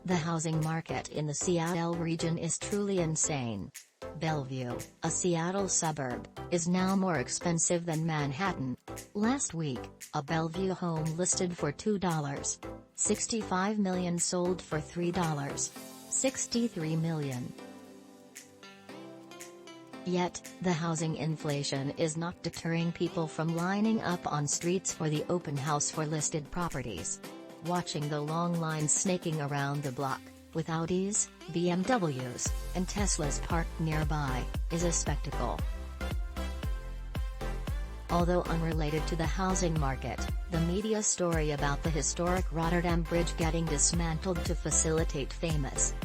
The housing market in the Seattle region is truly insane. Bellevue, a Seattle suburb, is now more expensive than Manhattan. Last week, a Bellevue home listed for $2.65 million sold for $3.63 million. Yet, the housing inflation is not deterring people from lining up on streets for the open house for listed properties. Watching the long lines snaking around the block, with Audis, BMWs, and Teslas parked nearby, is a spectacle. Although unrelated to the housing market, the media story about the historic Rotterdam Bridge getting dismantled to facilitate famous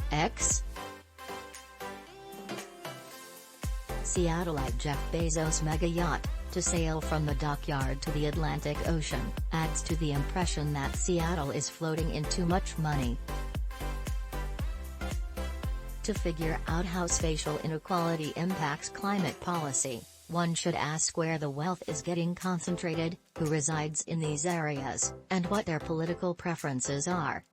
Seattleite Jeff Bezos' mega yacht, to sail from the dockyard to the Atlantic Ocean, adds to the impression that Seattle is floating in too much money. To figure out how spatial inequality impacts climate policy, one should ask where the wealth is getting concentrated, who resides in these areas, and what their political preferences are.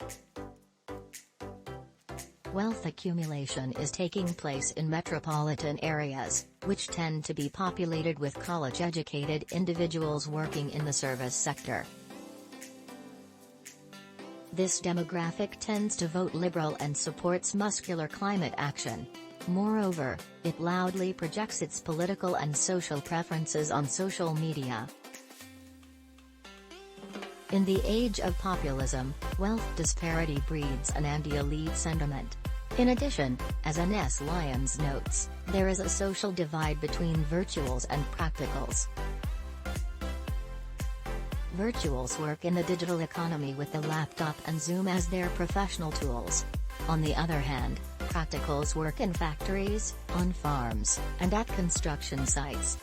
Wealth accumulation is taking place in metropolitan areas, which tend to be populated with college-educated individuals working in the service sector. This demographic tends to vote liberal and supports muscular climate action. Moreover, it loudly projects its political and social preferences on social media. In the age of populism, wealth disparity breeds an anti-elite sentiment. In addition, as N.S. Lyons notes, there is a social divide between virtuals and practicals. Virtuals work in the digital economy with the laptop and Zoom as their professional tools. On the other hand, practicals work in factories, on farms, and at construction sites.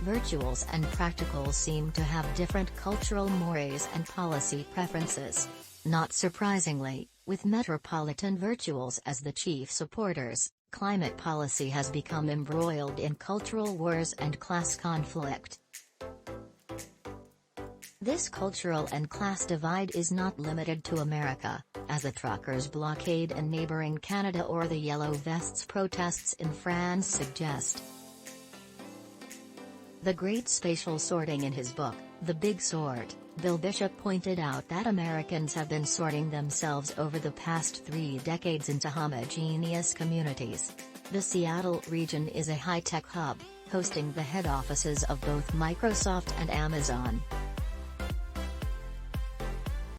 Virtuals and practicals seem to have different cultural mores and policy preferences. Not surprisingly, with metropolitan virtuals as the chief supporters, climate policy has become embroiled in cultural wars and class conflict. This cultural and class divide is not limited to America, as the truckers' blockade in neighboring Canada or the Yellow Vests protests in France suggest. The Great Spatial Sorting in his book, The Big Sort, Bill Bishop pointed out that Americans have been sorting themselves over the past 3 decades into homogeneous communities. The Seattle region is a high-tech hub, hosting the head offices of both Microsoft and Amazon.